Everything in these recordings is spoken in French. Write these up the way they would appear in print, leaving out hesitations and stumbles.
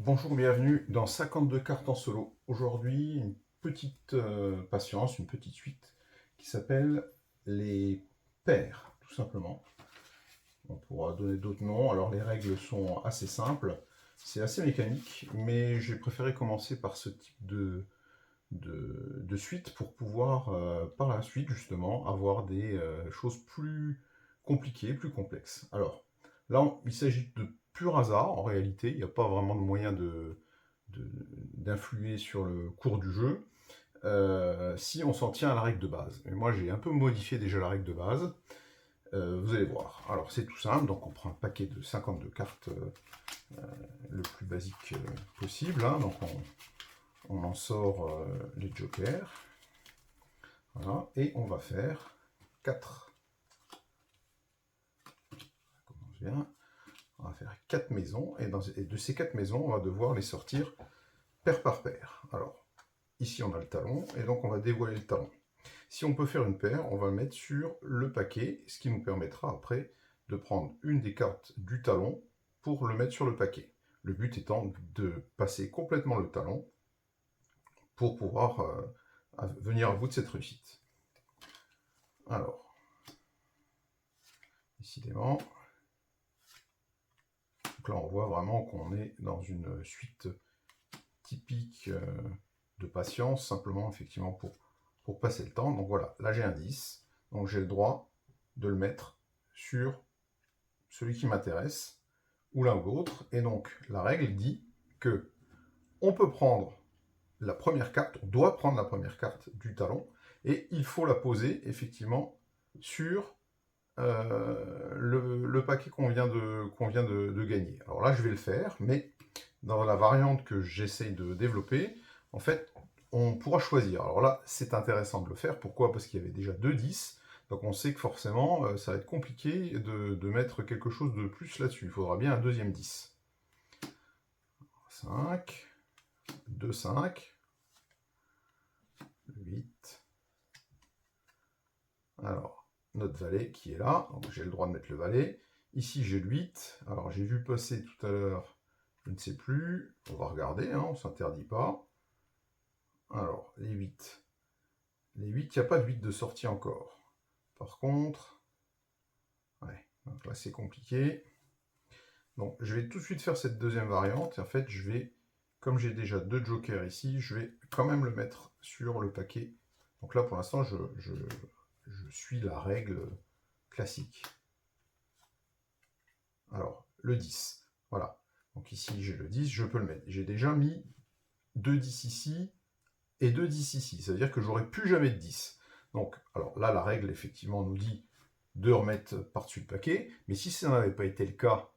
Bonjour, bienvenue dans 52 cartes en solo. Aujourd'hui, une petite patience, une petite suite qui s'appelle les paires, tout simplement. On pourra donner d'autres noms. Alors, les règles sont assez simples. C'est assez mécanique, mais j'ai préféré commencer par ce type de suite pour pouvoir, par la suite, justement, avoir des choses plus compliquées, plus complexes. Alors, là, il s'agit de pur hasard, en réalité. Il n'y a pas vraiment de moyen d'influer sur le cours du jeu, si on s'en tient à la règle de base. Et moi, j'ai un peu modifié déjà la règle de base. Vous allez voir. Alors, c'est tout simple. Donc, on prend un paquet de 52 cartes, le plus basique possible. Hein. Donc, on en sort les jokers. Voilà. Et on va faire 4. Ça commence bien. On va faire 4 maisons. Et de ces 4 maisons, on va devoir les sortir paire par paire. Alors, ici, on a le talon. Et donc, on va dévoiler le talon. Si on peut faire une paire, on va le mettre sur le paquet, ce qui nous permettra après de prendre une des cartes du talon pour le mettre sur le paquet. Le but étant de passer complètement le talon pour pouvoir venir à bout de cette réussite. Alors, décidément, donc là on voit vraiment qu'on est dans une suite typique de patience, simplement effectivement pour passer le temps. Donc voilà, là j'ai un 10, donc j'ai le droit de le mettre sur celui qui m'intéresse, ou l'un ou l'autre. Et donc, la règle dit que on peut prendre la première carte, on doit prendre la première carte du talon, et il faut la poser, effectivement, sur le paquet qu'on vient de gagner. Alors là, je vais le faire, mais dans la variante que j'essaye de développer, en fait, on pourra choisir. Alors là, c'est intéressant de le faire. Pourquoi? Parce qu'il y avait déjà 2 10. Donc on sait que forcément, ça va être compliqué de mettre quelque chose de plus là-dessus. Il faudra bien un deuxième 10. 5, 2, 5, 8. Alors, notre valet qui est là. Donc j'ai le droit de mettre le valet. Ici, j'ai le 8. Alors j'ai vu passer tout à l'heure, je ne sais plus. On va regarder, hein, on ne s'interdit pas. Alors, les 8. Les 8, il n'y a pas de 8 de sortie encore. Par contre, ouais, donc là c'est compliqué. Donc je vais tout de suite faire cette deuxième variante. Et en fait, je vais, comme j'ai déjà 2 jokers ici, je vais quand même le mettre sur le paquet. Donc là, pour l'instant, je suis la règle classique. Alors, le 10. Voilà. Donc ici, j'ai le 10, je peux le mettre. J'ai déjà mis 2 10 ici et 2 10 ici. Ça veut dire que j'aurai plus jamais de 10. Donc, alors là, la règle, effectivement, nous dit de remettre par-dessus le paquet. Mais si ça n'avait pas été le cas,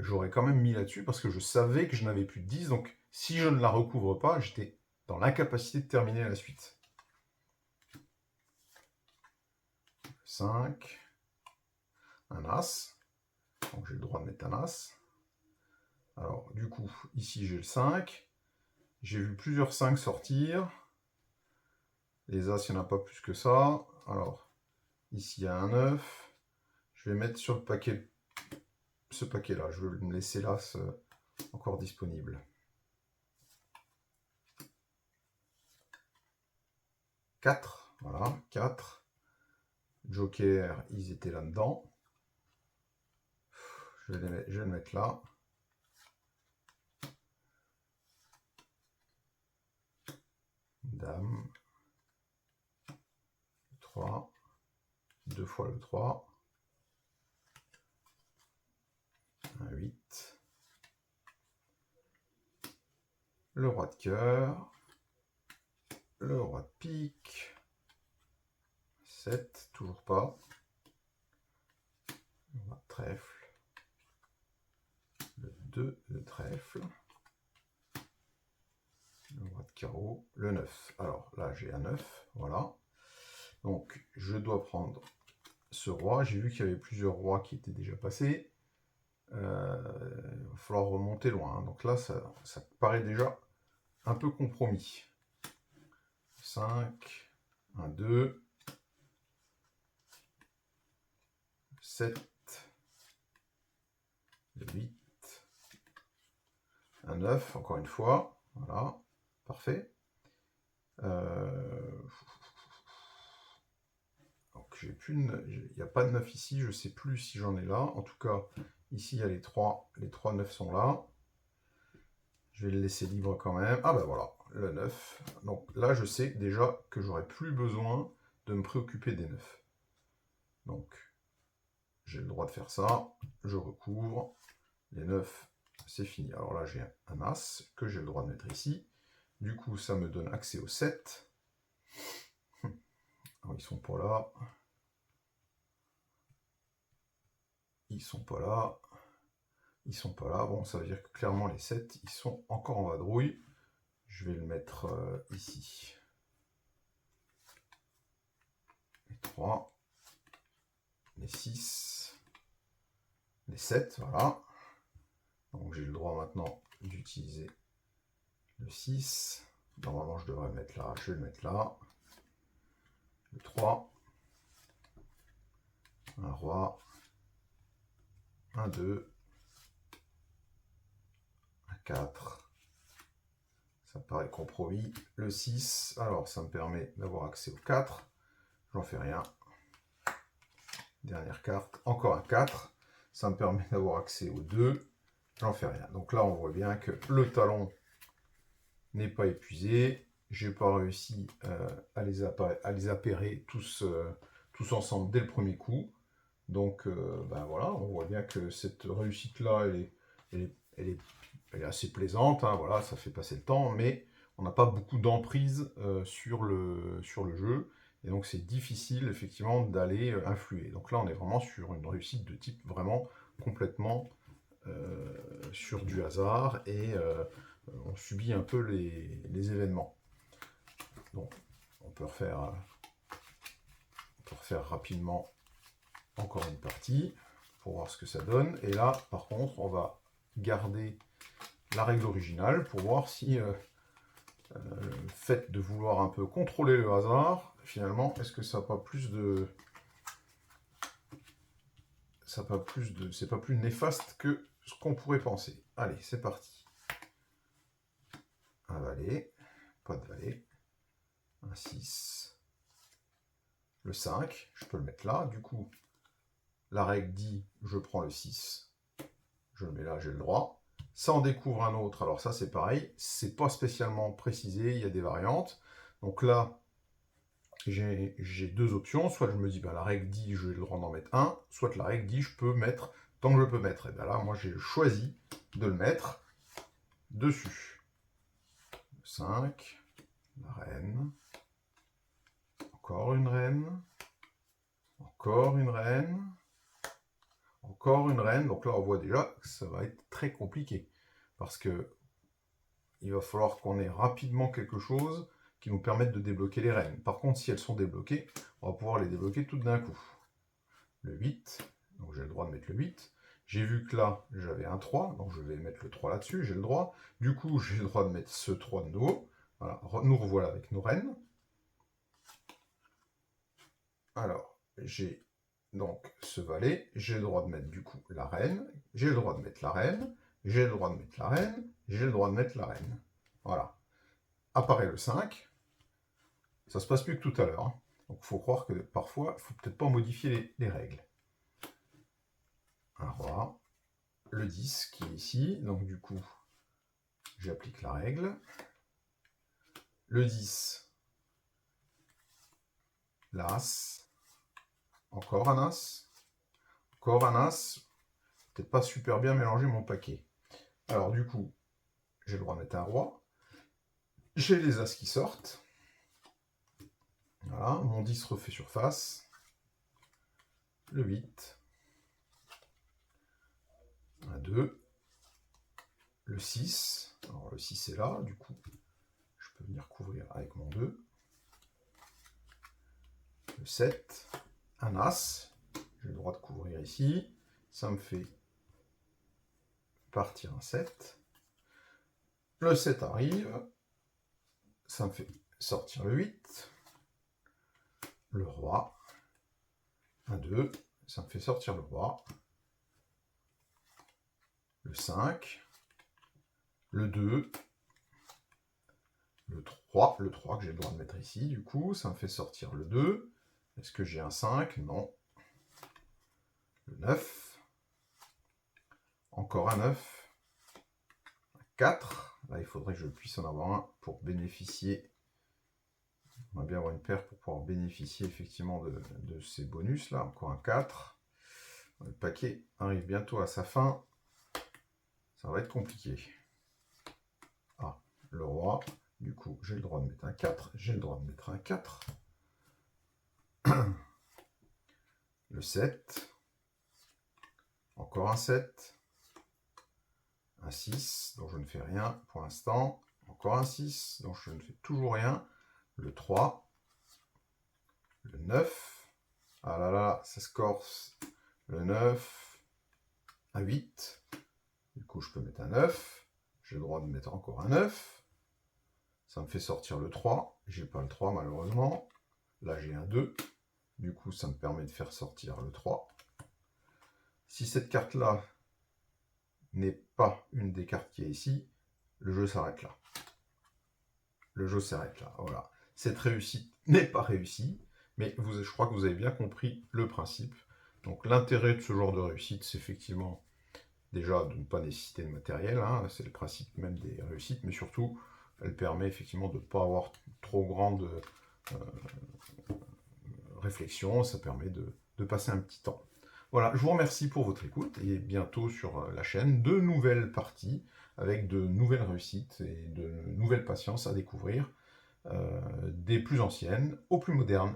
j'aurais quand même mis là-dessus parce que je savais que je n'avais plus de 10. Donc, si je ne la recouvre pas, j'étais dans l'incapacité de terminer la suite. 5, un As. Donc, j'ai le droit de mettre un As. Alors, du coup, ici, j'ai le 5. J'ai vu plusieurs 5 sortir. Les As, il n'y en a pas plus que ça. Alors, ici, il y a un 9. Je vais mettre sur le paquet ce paquet-là. Je vais me laisser l'As encore disponible. 4. Voilà, 4. Joker, ils étaient là-dedans. Je vais le mettre là. Dame. 3. 2 fois le 3. Un 8. Le roi de cœur. Le roi de pique. 7. Toujours pas. Le roi de trèfle. Le 2 de trèfle. Le roi de carreau. Le 9. Alors là, j'ai un 9. Voilà. Donc, je dois prendre ce roi. J'ai vu qu'il y avait plusieurs rois qui étaient déjà passés. Il va falloir remonter loin. Donc là, ça paraît déjà un peu compromis. 5, 1, 2, 7, 8, un un 9, encore une fois. Voilà, parfait. Donc j'ai plus il n'y a pas de 9 ici, je ne sais plus si j'en ai là. En tout cas, ici il y a les 3 9 sont là. Je vais le laisser libre quand même. Ah ben voilà, le 9. Donc là, je sais déjà que j'aurai plus besoin de me préoccuper des 9. Donc, j'ai le droit de faire ça. Je recouvre. Les 9, c'est fini. Alors là, j'ai un As que j'ai le droit de mettre ici. Du coup, ça me donne accès au 7. Alors, ils sont pas là. Ils sont pas là. Ils sont pas là. Bon, ça veut dire que clairement, les 7, ils sont encore en vadrouille. Je vais le mettre ici. Les 3. Les 6. Les 7, voilà. Donc j'ai le droit maintenant d'utiliser le 6. Normalement, je devrais le mettre là. Je vais le mettre là. Le 3. Un roi. Un 2. Un 4. Ça paraît compromis. Le 6. Alors, ça me permet d'avoir accès au 4. J'en fais rien. Dernière carte. Encore un 4. Ça me permet d'avoir accès au 2. J'en fais rien. Donc là, on voit bien que le talon n'est pas épuisé. J'ai pas réussi à les appairer tous ensemble dès le premier coup. Donc ben voilà, on voit bien que cette réussite-là, elle est assez plaisante. Hein, voilà, ça fait passer le temps, mais on n'a pas beaucoup d'emprise sur le jeu. Et donc c'est difficile effectivement d'aller influer. Donc là, on est vraiment sur une réussite de type vraiment complètement sur du hasard et on subit un peu les événements. Donc on peut refaire rapidement encore une partie pour voir ce que ça donne. Et là, par contre, on va garder la règle originale pour voir si le fait de vouloir un peu contrôler le hasard, finalement, est-ce que ça n'a pas plus de... c'est pas plus néfaste que ce qu'on pourrait penser. Allez, c'est parti. Un valet, pas de valet, un 6, le 5, je peux le mettre là, du coup, la règle dit, je prends le 6, je le mets là, j'ai le droit. Ça en découvre un autre, alors ça c'est pareil, c'est pas spécialement précisé, il y a des variantes. Donc là, j'ai deux options, soit je me dis, ben, la règle dit, j'ai le droit d'en mettre un, soit la règle dit, je peux mettre tant que je peux mettre. Et bien là, moi j'ai choisi de le mettre dessus. 5, la reine, encore une reine, encore une reine, encore une reine. Donc là, on voit déjà que ça va être très compliqué. Parce que il va falloir qu'on ait rapidement quelque chose qui nous permette de débloquer les reines. Par contre, si elles sont débloquées, on va pouvoir les débloquer toutes d'un coup. Le 8, donc j'ai le droit de mettre le 8. J'ai vu que là, j'avais un 3, donc je vais mettre le 3 là-dessus, j'ai le droit. Du coup, j'ai le droit de mettre ce 3 de nouveau. Voilà, nous revoilà avec nos reines. Alors, j'ai donc ce valet, j'ai le droit de mettre du coup la reine, j'ai le droit de mettre la reine, j'ai le droit de mettre la reine, j'ai le droit de mettre la reine. Voilà. Apparaît le 5. Ça se passe mieux que tout à l'heure. Hein. Donc il faut croire que parfois, il ne faut peut-être pas modifier les règles. Un roi. Le 10 qui est ici. Donc du coup, j'applique la règle. Le 10. L'as. Encore un as. Encore un as. Peut-être pas super bien mélangé mon paquet. Alors du coup, j'ai le droit de mettre un roi. J'ai les as qui sortent. Voilà, mon 10 refait surface. Le 8. Un 2. Le 6. Alors le 6 est là, du coup, je peux venir couvrir avec mon 2. Le 7. Un as. J'ai le droit de couvrir ici. Ça me fait partir un 7. Le 7 arrive. Ça me fait sortir le 8. Le roi. Un 2. Ça me fait sortir le roi. Le 5. le 2, le 3 que j'ai le droit de mettre ici, du coup, ça me fait sortir le 2. Est-ce que j'ai un 5? Non. Le 9. Encore un 9. Un 4. Là, il faudrait que je puisse en avoir un pour bénéficier. On va bien avoir une paire pour pouvoir bénéficier effectivement de ces bonus là. Encore un 4. Le paquet arrive bientôt à sa fin. Ça va être compliqué. Ah, le roi. Du coup, j'ai le droit de mettre un 4. J'ai le droit de mettre un 4. Le 7. Encore un 7. Un 6, dont je ne fais rien pour l'instant. Encore un 6, dont je ne fais toujours rien. Le 3. Le 9. Ah là là, ça se corse. Le 9. Un 8. Du coup, je peux mettre un 9. J'ai le droit de mettre encore un 9. Ça me fait sortir le 3. J'ai pas le 3 malheureusement. Là, j'ai un 2. Du coup, ça me permet de faire sortir le 3. Si cette carte-là n'est pas une des cartes qui est ici, le jeu s'arrête là. Le jeu s'arrête là, voilà. Cette réussite n'est pas réussie, mais je crois que vous avez bien compris le principe. Donc l'intérêt de ce genre de réussite, c'est effectivement déjà de ne pas nécessiter de matériel, hein, c'est le principe même des réussites, mais surtout, elle permet effectivement de ne pas avoir trop grande réflexion, ça permet de passer un petit temps. Voilà, je vous remercie pour votre écoute, et bientôt sur la chaîne, de nouvelles parties, avec de nouvelles réussites et de nouvelles patiences à découvrir, des plus anciennes aux plus modernes.